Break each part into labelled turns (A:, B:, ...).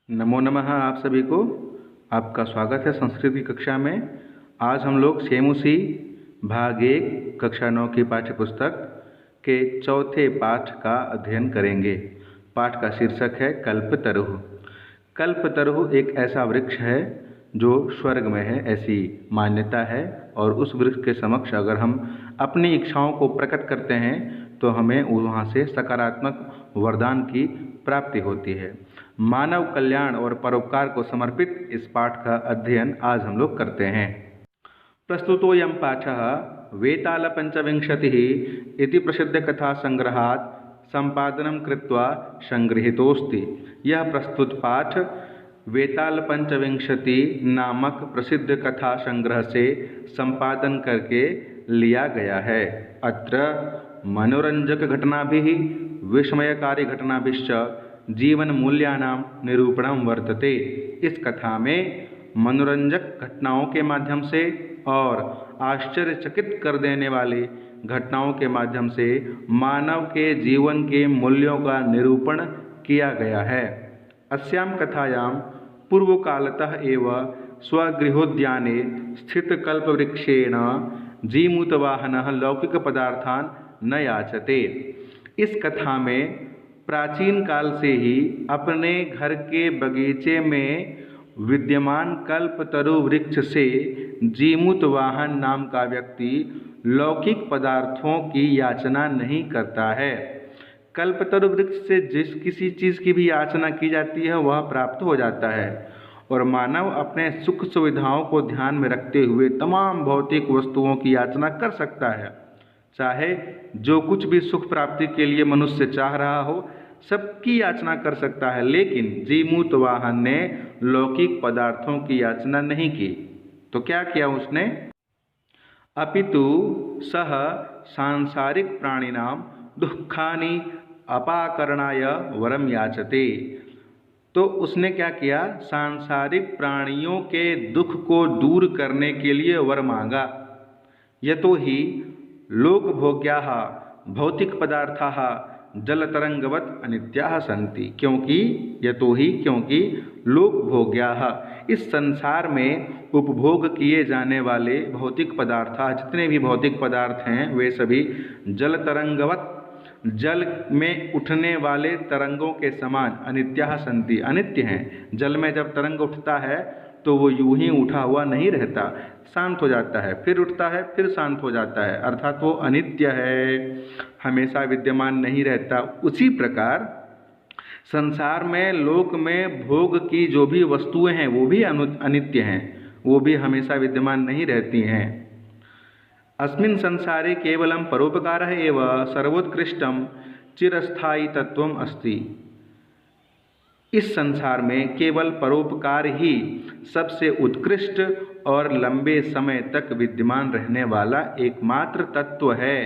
A: नमो नमः। आप सभी को आपका स्वागत है संस्कृत की कक्षा में। आज हम लोग सेमुसी भाग 1 कक्षा 9 की पाठ्य पुस्तक के चौथे पाठ का अध्ययन करेंगे। पाठ का शीर्षक है कल्पतरुः। कल्पतरुः एक ऐसा वृक्ष है जो स्वर्ग में है, ऐसी मान्यता है। और उस वृक्ष के समक्ष अगर हम अपनी इच्छाओं को प्रकट करते हैं तो हमें वहाँ से सकारात्मक वरदान की प्राप्ति होती है। मानव कल्याण और परोपकार को समर्पित इस पाठ का अध्ययन आज हम लोग करते हैं। प्रस्तुतोऽयं पाठः वेतालपञ्चविंशतिः इति प्रसिद्धकथासङ्ग्रहात् सम्पादनं कृत्वा संगृहीतोऽस्ति। यह प्रस्तुत पाठ वेताल पंचविंशति नामक प्रसिद्ध कथा संग्रह से संपादन करके लिया गया है। अत्र मनोरंजक घटनाभिः विस्मयकारी घटनाभिश्च जीवन मूल्यानां निरूपणं वर्तते। इस कथा में मनोरंजक घटनाओं के माध्यम से और आश्चर्यचकित कर देने वाली घटनाओं के माध्यम से मानव के जीवन के मूल्यों का निरूपण किया गया है। अस्यां कथायां पूर्वकालतः एव स्वगृहोद्याने स्थितकल्पवृक्षेण जीमूतवाहनः लौकिकपदार्थान् न याचते। इस कथा में प्राचीन काल से ही अपने घर के बगीचे में विद्यमान कल्पतरु वृक्ष से जीमूतवाहन नाम का व्यक्ति लौकिक पदार्थों की याचना नहीं करता है। कल्पतरु वृक्ष से जिस किसी चीज़ की भी याचना की जाती है वह प्राप्त हो जाता है और मानव अपने सुख सुविधाओं को ध्यान में रखते हुए तमाम भौतिक वस्तुओं की याचना कर सकता है। चाहे जो कुछ भी सुख प्राप्ति के लिए मनुष्य चाह रहा हो सबकी याचना कर सकता है, लेकिन जीमूतवाहन ने लौकिक पदार्थों की याचना नहीं की। तो क्या किया उसने? अपितु सह सांसारिक प्राणिनां दुःखानि अपाकरणाय वरम याचते। तो उसने क्या किया? सांसारिक प्राणियों के दुख को दूर करने के लिए वर मांगा। यतो ही लोकभोग्याः भौतिक पदार्थाः जलतरंगवत अनित्याः सन्ति। क्योंकि लोकभोग्याः इस संसार में उपभोग किए जाने वाले भौतिक पदार्थ, जितने भी भौतिक पदार्थ हैं वे सभी जलतरंगवत जल में उठने वाले तरंगों के समान अनित्याः सन्ति, अनित्य हैं। जल में जब तरंग उठता है तो वो यूं ही उठा हुआ नहीं रहता, शांत हो जाता है, फिर उठता है, फिर शांत हो जाता है, अर्थात वो अनित्य है, हमेशा विद्यमान नहीं रहता। उसी प्रकार संसार में, लोक में भोग की जो भी वस्तुएं हैं वो भी अनित्य हैं, वो भी हमेशा विद्यमान नहीं रहती हैं। अस्मिन् संसारे केवलं परोपकारः एव सर्वोत्कृष्टं चिरस्थायी तत्वम् अस्ति। इस संसार में केवल परोपकार ही सबसे उत्कृष्ट और लंबे समय तक विद्यमान रहने वाला एकमात्र तत्व है।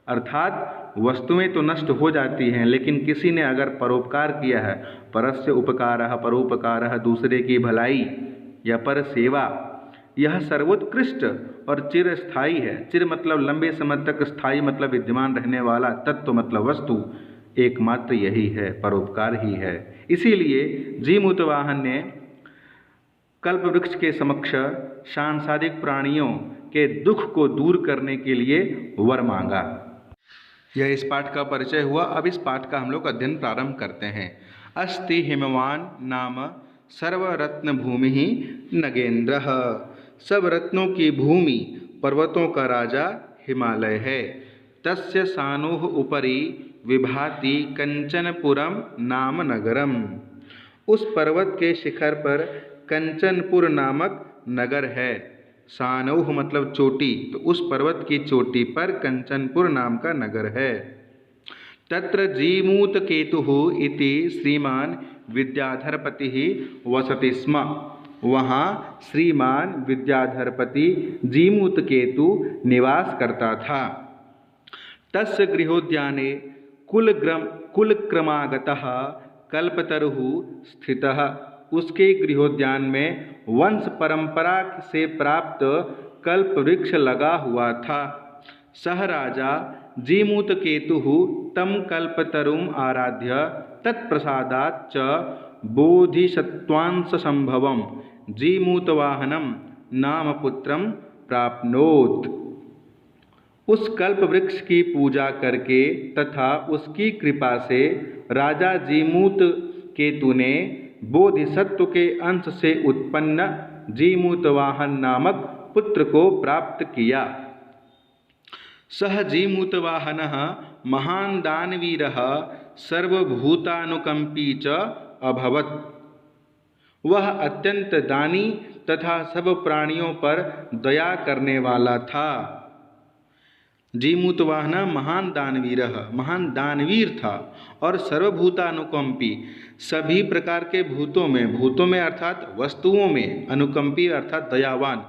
A: अर्थात वस्तुएं तो नष्ट हो जाती हैं, लेकिन किसी ने अगर परोपकार किया है, परस्य उपकारः परोपकारः, दूसरे की भलाई या पर सेवा, यह सर्वोत्कृष्ट और चिरस्थायी है। चिर मतलब लंबे समय तक, स्थायी मतलब विद्यमान रहने वाला, तत्व मतलब वस्तु, एकमात्र यही है, परोपकार ही है। इसीलिए जीमूतवाहन ने कल्पवृक्ष के समक्ष सांसारिक प्राणियों के दुख को दूर करने के लिए वर मांगा। यह इस पाठ का परिचय हुआ। अब इस पाठ का हम लोग अध्ययन प्रारंभ करते हैं। अस्ति हिमवान नाम सर्वरत्न भूमि नगेंद्र। सब रत्नों की भूमि, पर्वतों का राजा हिमालय है। तस्य सानोः उपरि विभाति कंचनपुरम नाम नगरम। उस पर्वत के शिखर पर कंचनपुर नामक नगर है। सानोः मतलब चोटी, तो उस पर्वत की चोटी पर कंचनपुर नाम का नगर है। तत्र जीमूतकेतुः इति श्रीमान विद्याधरपतिः वसति स्म। वहाँ श्रीमान विद्याधरपति जीमूतकेतु निवास करता था। तस्य गृहोद्याने कुलक्रमागतः कल्पतरुः स्थितः। उसके गृहोद्यान में वंश परंपरा से प्राप्त कल्प वृक्ष लगा हुआ था। सह राजा जीमूतकेतुः तं कल्पतरुम् आराध्य तत्प्रसादात् च बोधिसत्त्वांश संभवम जीमूतवाहनम नाम पुत्रम प्राप्नोत। उस कल्प वृक्ष की पूजा करके तथा उसकी कृपा से राजा जीमूत केतु ने बोधिसत्व के अंश से उत्पन्न जीमूतवाहन नामक पुत्र को प्राप्त किया। सह जीमूतवाहनः महान् दानवीरः सर्वभूतानुकंपी च अभवत्। वह अत्यंत दानी तथा सब प्राणियों पर दया करने वाला था। जीमूतवाहन महान दानवीर था और सर्वभूतानुकंपी सभी प्रकार के भूतों में अर्थात वस्तुओं में, अनुकंपी अर्थात दयावान,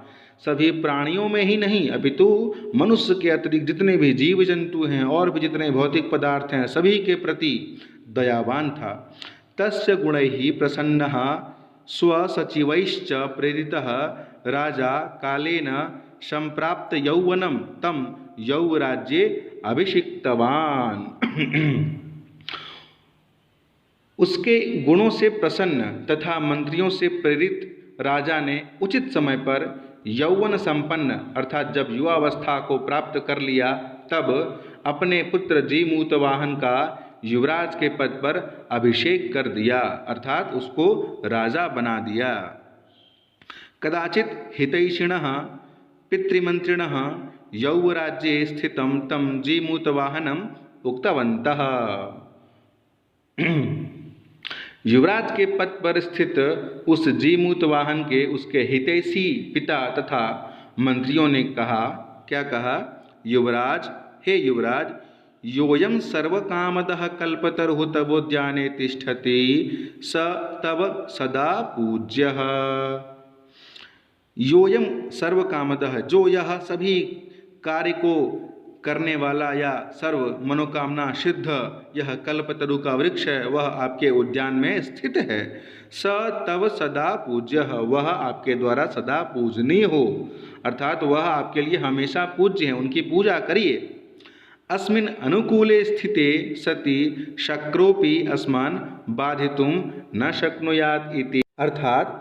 A: सभी प्राणियों में ही नहीं अपितु मनुष्य के अतिरिक्त जितने भी जीव जंतु हैं और भी जितने भौतिक पदार्थ हैं सभी के प्रति दयावान था। तस्य गुणैः प्रसन्नः स्वसचिवैश्च प्रेरितः राजा कालेन संप्राप्त यौवनम तम यौवराज्ये अभिषिक्तवान। उसके गुणों से प्रसन्न तथा मंत्रियों से प्रेरित राजा ने उचित समय पर यौवन संपन्न अर्थात जब युवावस्था को प्राप्त कर लिया तब अपने पुत्र जीमूतवाहन का युवराज के पद पर अभिषेक कर दिया अर्थात उसको राजा बना दिया। कदाचित हितैषिणः पितृमंत्रिणः यौवराज्ये स्थितं तं जीमूतवाहनम् उक्तवन्तः। युवराज के पद पर स्थित उस जीमूतवाहन के उसके हितैषी पिता तथा मंत्रियों ने कहा, क्या कहा? युवराज, हे युवराज, योऽयं सर्वकामदः कल्पतरुः तवोद्याने तिष्ठति स तव सदा पूज्यः। योऽयं सर्वकामदः, जो यह सभी कार्य को करने वाला या सर्व मनोकामना सिद्ध यह कल्पतरु का वृक्ष है वह आपके उद्यान में स्थित है। स तव सदा पूज्यः, वह आपके द्वारा सदा पूजनीय हो अर्थात वह आपके लिए हमेशा पूज्य हैं, उनकी पूजा करिए। अस्मिन् अनुकूले स्थिते सति शक्रोपि अस्मान् बाधितुं न शक्नुयात् इति। अर्थात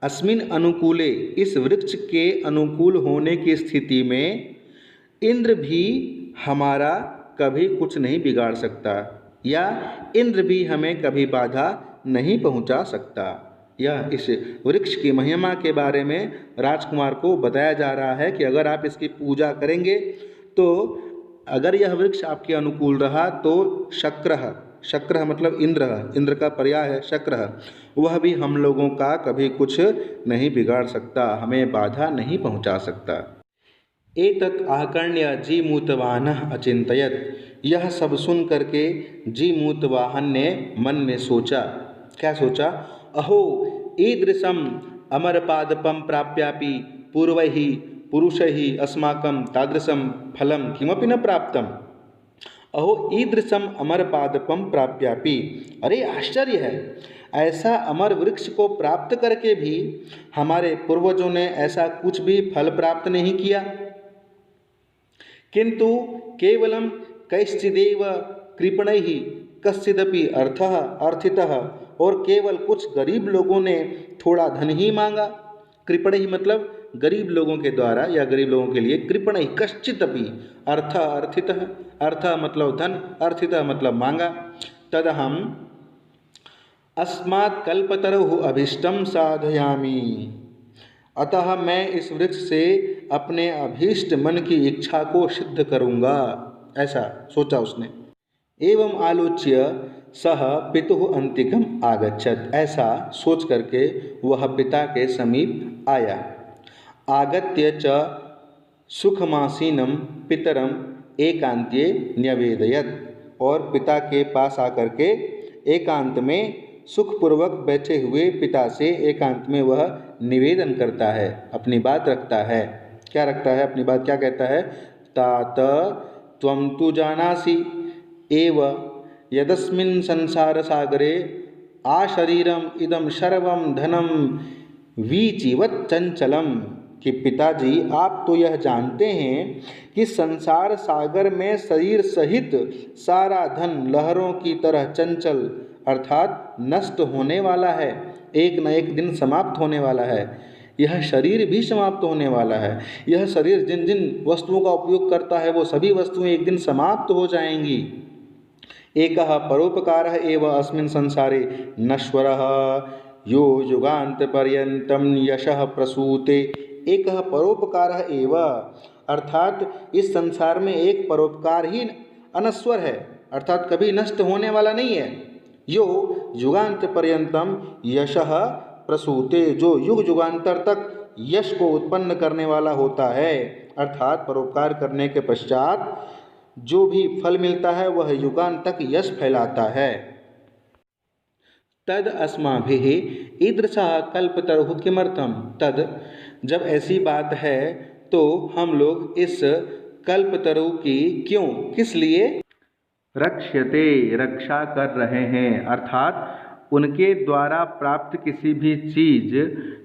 A: अस्मिन् अनुकूले, इस वृक्ष के अनुकूल होने की स्थिति में इंद्र भी हमारा कभी कुछ नहीं बिगाड़ सकता या इंद्र भी हमें कभी बाधा नहीं पहुंचा सकता। यह इस वृक्ष की महिमा के बारे में राजकुमार को बताया जा रहा है कि अगर आप इसकी पूजा करेंगे तो अगर यह वृक्ष आपके अनुकूल रहा तो शक्रः मतलब इंद्र का पर्याय है शक्रः, वह भी हम लोगों का कभी कुछ नहीं बिगाड़ सकता, हमें बाधा नहीं पहुंचा सकता। एतत् आकर्ण्य जीमूतवाहनः अचिन्तयत्। यह सब सुन करके जीमूतवाहन ने मन में सोचा। क्या सोचा? अहो ईदृशम् अमरपादपं प्राप्यापि पूर्वैः पुरुषैः अस्माकं तादृशं फलं किमपि न प्राप्तम्। अहो ईदृशम् अमरपादपं प्राप्यापि, अरे आश्चर्य है, ऐसा अमर वृक्ष को प्राप्त करके भी हमारे पूर्वजों ने ऐसा कुछ भी फल प्राप्त नहीं किया। किंतु केवलम कैश्चिदेव कृपणैः कश्चिदपि अर्थः अर्थितः, और केवल कुछ गरीब लोगों ने थोड़ा धन ही मांगा। कृपणैः मतलब गरीब लोगों के द्वारा या गरीब लोगों के लिए, कृपणैः कश्चिदपि अर्थ अर्थितः, अर्थ मतलब धन, अर्थितः मतलब मांगा। तदहम अस्मात् कल्पतरुः अभीष्टं साधयामि, अतः मैं इस वृक्ष से अपने अभीष्ट मन की इच्छा को सिद्ध करूँगा, ऐसा सोचा उसने। एवं आलोच्य सह पितुः अंतिकम आगच्छत्, ऐसा सोच करके वह पिता के समीप आया। आगत्य च सुखमासीनं पितरम एकांत्ये न्यवेदयत्, और पिता के पास आकर के एकांत में सुखपूर्वक बैठे हुए पिता से एकांत में वह निवेदन करता है, अपनी बात रखता है। क्या रखता है अपनी बात? क्या कहता है? तात त्वं तु जानासि एव यदस्मिन् संसार सागरे आशरीरम इदम सर्वं धनम वीचिवत् चंचलम, कि पिताजी आप तो यह जानते हैं कि संसार सागर में शरीर सहित सारा धन लहरों की तरह चंचल अर्थात नष्ट होने वाला है, एक न एक दिन समाप्त होने वाला है। यह शरीर भी समाप्त होने वाला है। यह शरीर जिन जिन वस्तुओं का उपयोग करता है वो सभी वस्तुएं एक दिन समाप्त हो जाएंगी। एकः परोपकारः एव अस्मिन् संसारे नश्वरः यो युगान्तपर्यन्तं यशः प्रसूते। एकः परोपकारः एव, अर्थात इस संसार में एक परोपकार ही अनश्वर है, अर्थात कभी नष्ट होने वाला नहीं है। यो युगांत पर्यंतम यशः प्रसूते, जो युग युगांतर तक यश को उत्पन्न करने वाला होता है, अर्थात परोपकार करने के पश्चात जो भी फल मिलता है वह युगांत तक यश फैलाता है। तद अस्माभिः ईदृशः कल्पतरुः किमर्थम। तद, जब ऐसी बात है तो हम लोग इस कल्पतरु की क्यों, किस लिए रक्ष्यते, रक्षा कर रहे हैं, अर्थात उनके द्वारा प्राप्त किसी भी चीज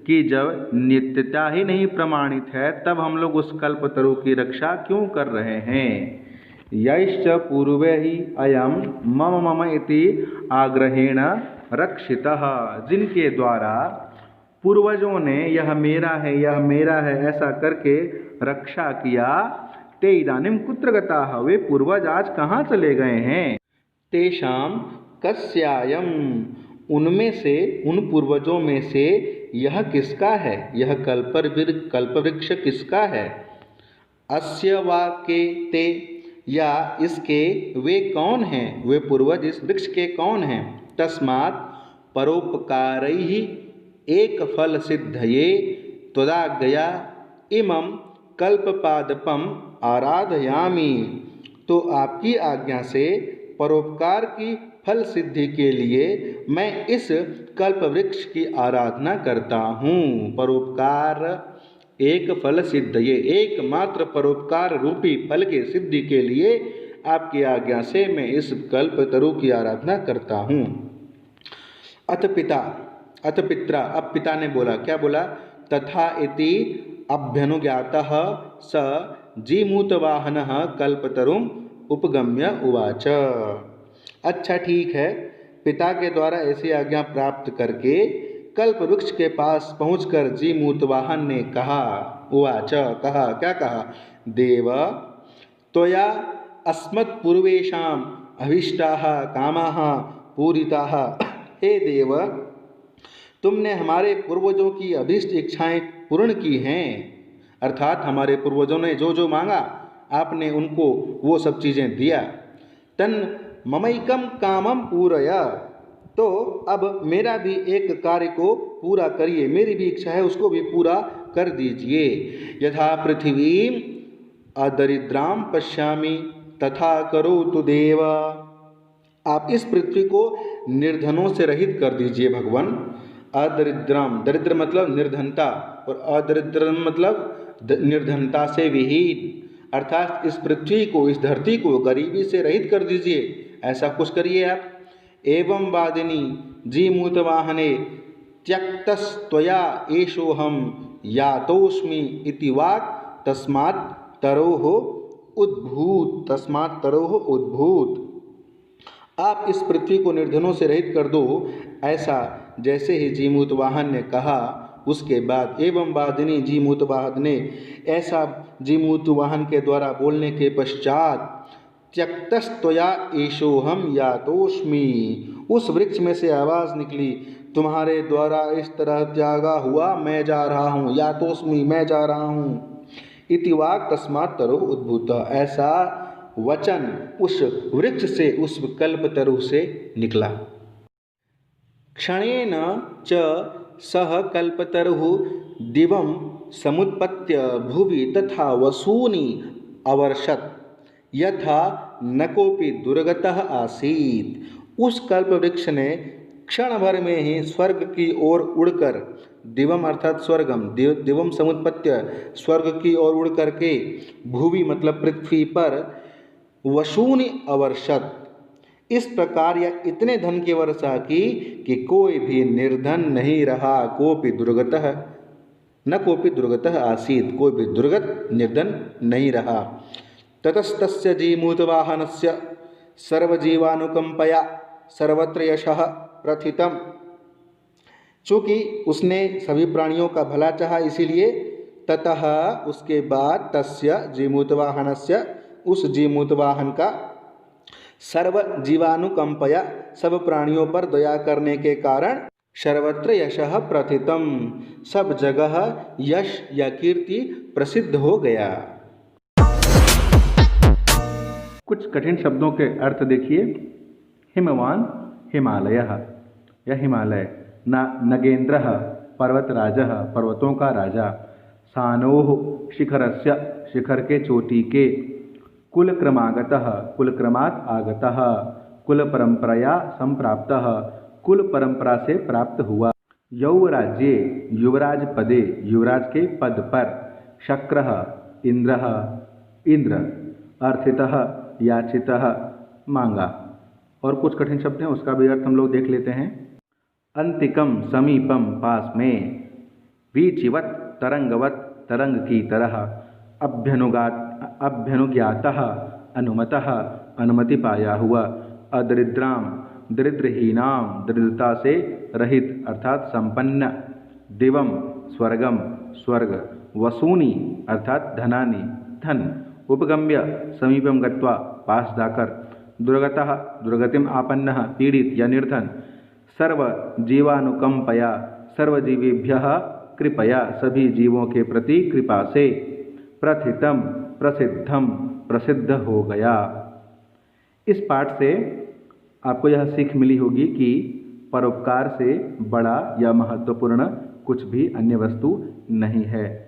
A: की जब नित्यता ही नहीं प्रमाणित है तब हम लोग उस कल्पतरु की रक्षा क्यों कर रहे हैं। यैश्च पूर्वे ही अयम मम मम इति आग्रहेण रक्षितः, जिनके द्वारा पूर्वजों ने यह मेरा है यह मेरा है ऐसा करके रक्षा किया, ते इदानीं कुत्र गताः, वे पूर्वज आज कहाँ चले गए हैं। तेषां कस्यायम, उनमें से, उन पूर्वजों में से यह किसका है, यह कल्पवृक्ष किसका है। अस्य वा के ते, या इसके वे कौन हैं, वे पूर्वज इस वृक्ष के कौन हैं। तस्मात् परोपकारैः एक फल सिद्धये त्वदाज्ञया इमं कल्पपादपम आराधयामि, तो आपकी आज्ञा से परोपकार की फल सिद्धि के लिए मैं इस कल्प वृक्ष की आराधना करता हूँ। परोपकार एक फल सिद्धये, एकमात्र परोपकार रूपी फल के सिद्धि के लिए आपकी आज्ञा से मैं इस कल्प तरु की आराधना करता हूँ। अथ पिता, अथ पित्रा, अब पिता ने बोला, क्या बोला, तथा इति अभ्यनुज्ञातः स जीमूतवाहनः कल्पतरुम उपगम्य उवाच। अच्छा ठीक है, पिता के द्वारा ऐसी आज्ञा प्राप्त करके कल्प वृक्ष के पास पहुंचकर जीमूतवाहन ने कहा, उवाच, कहा, क्या कहा, देव त्वया अस्मत्पूर्वेषाम् अभीष्टाः कामाः पूरिताः। हे देव, तुमने हमारे पूर्वजों की अभीष्ट इच्छाएं पूर्ण की हैं, अर्थात हमारे पूर्वजों ने जो जो मांगा आपने उनको वो सब चीज़ें दिया। तन ममैकम कामम पूरय, तो अब मेरा भी एक कार्य को पूरा करिए, मेरी भी इच्छा है उसको भी पूरा कर दीजिए। यथा पृथ्वी अदरिद्राम पश्यामि तथा करोतु देव, आप इस पृथ्वी को निर्धनों से रहित कर दीजिए भगवान। अदरिद्रम, दरिद्र मतलब निर्धनता, और अदरिद्रम मतलब निर्धनता से विहीन, अर्थात इस पृथ्वी को, इस धरती को गरीबी से रहित कर दीजिए, ऐसा कुछ करिए आप। एवं वादिनी जीमूतवाहने त्यक्तस्त्वया एषोहम यातोस्मि इति वाक् तस्मात् तरोः उद्भूत, तस्मात् तरोः उद्भूत। आप इस पृथ्वी को निर्धनों से रहित कर दो, ऐसा जैसे ही जीमूतवाहन ने कहा उसके बाद एवं वादिनी जीमूतवाहन ने ऐसा जीमूतवाहन के द्वारा बोलने के पश्चात त्यक्तस्त्वया एषोहम यातोस्मि, उस वृक्ष में से आवाज़ निकली, तुम्हारे द्वारा इस तरह त्यागा हुआ मैं जा रहा हूँ, यातोस्मि मैं जा रहा हूँ। इति वाक् तस्मात् तरोः उद्भूत, ऐसा वचन उस वृक्ष से, उस कल्पतरु से निकला। क्षणेन च सह कल्पतरुः दिवं समुत्पत्य भुवि तथा वसूनि अवर्षत् यथा न कोपि दुर्गतः आसीत्। उस कल्प वृक्ष ने क्षण भर में ही स्वर्ग की ओर उड़कर, दिवम अर्थात स्वर्गम, दिवम समुत्पत्य, स्वर्ग की ओर उड़ करके, भुवि मतलब पृथ्वी पर, वसूनि अवर्षत, इस प्रकार या इतने धन की वर्षा की कि कोई भी निर्धन नहीं रहा। कोपि दुर्गतः, न कोपि दुर्गतः आसीत्, कोई भी दुर्गत निर्धन नहीं रहा। ततस्तस्य जीमूतवाहनस्य सर्वजीवानुकंपया
B: सर्वत्र यशः प्रथितम्। चूँकि उसने सभी प्राणियों का भला चाहा, इसीलिए ततः उसके बाद तस्य जीमूतवाहनस्य उस जीमूतवाहन का सर्व जीवानुकंपया सब प्राणियों पर दया करने के कारण सर्वत्र यशः प्रथितम सब जगह यश या कीर्ति प्रसिद्ध हो गया।
A: कुछ कठिन शब्दों के अर्थ देखिए। हिमवान हिमालयः, यह हिमालय। नगेंद्रः पर्वतराजः, पर्वतों का राजा। सानोः शिखरस्य, शिखर के चोटी के। कुलक्रमागतः, कुलक्रमात् आगतः। कुलपरंपरया संप्राप्तः, कुल परंपरा से प्राप्त हुआ। यौवराज्ये, युवराज पदे, युवराज के पद पर। शक्रः इंद्रः, इंद्र। अर्थितः याचितः, मांगा। और कुछ कठिन शब्द हैं, उसका भी अर्थ हम लोग देख लेते हैं। अंतिकम समीपम, पास में। वीचिवत तरंगवत, तरंग की तरह। अभ्यनुज्ञातः अनुमतः, अनुमति पाया हुआ। अदरिद्राम दरिद्रहीनाम, दरिद्रता से रहित अर्थात संपन्न। दिवम स्वर्गम, स्वर्ग। वसूनि अर्थात धनानि, धन। उपगम्य समीपम गत्वा, पास जाकर। दुर्गतः दुर्गतिम आपन्नः, पीड़ित या निर्धन। सर्व जीवानुकंपया, सर्वजीवेभ्यः कृपया, सभी जीवों के प्रति कृपा से। प्रथितम प्रसिद्धम, प्रसिद्ध हो गया। इस पाठ से आपको यह सीख मिली होगी कि परोपकार से बड़ा या महत्वपूर्ण कुछ भी अन्य वस्तु नहीं है।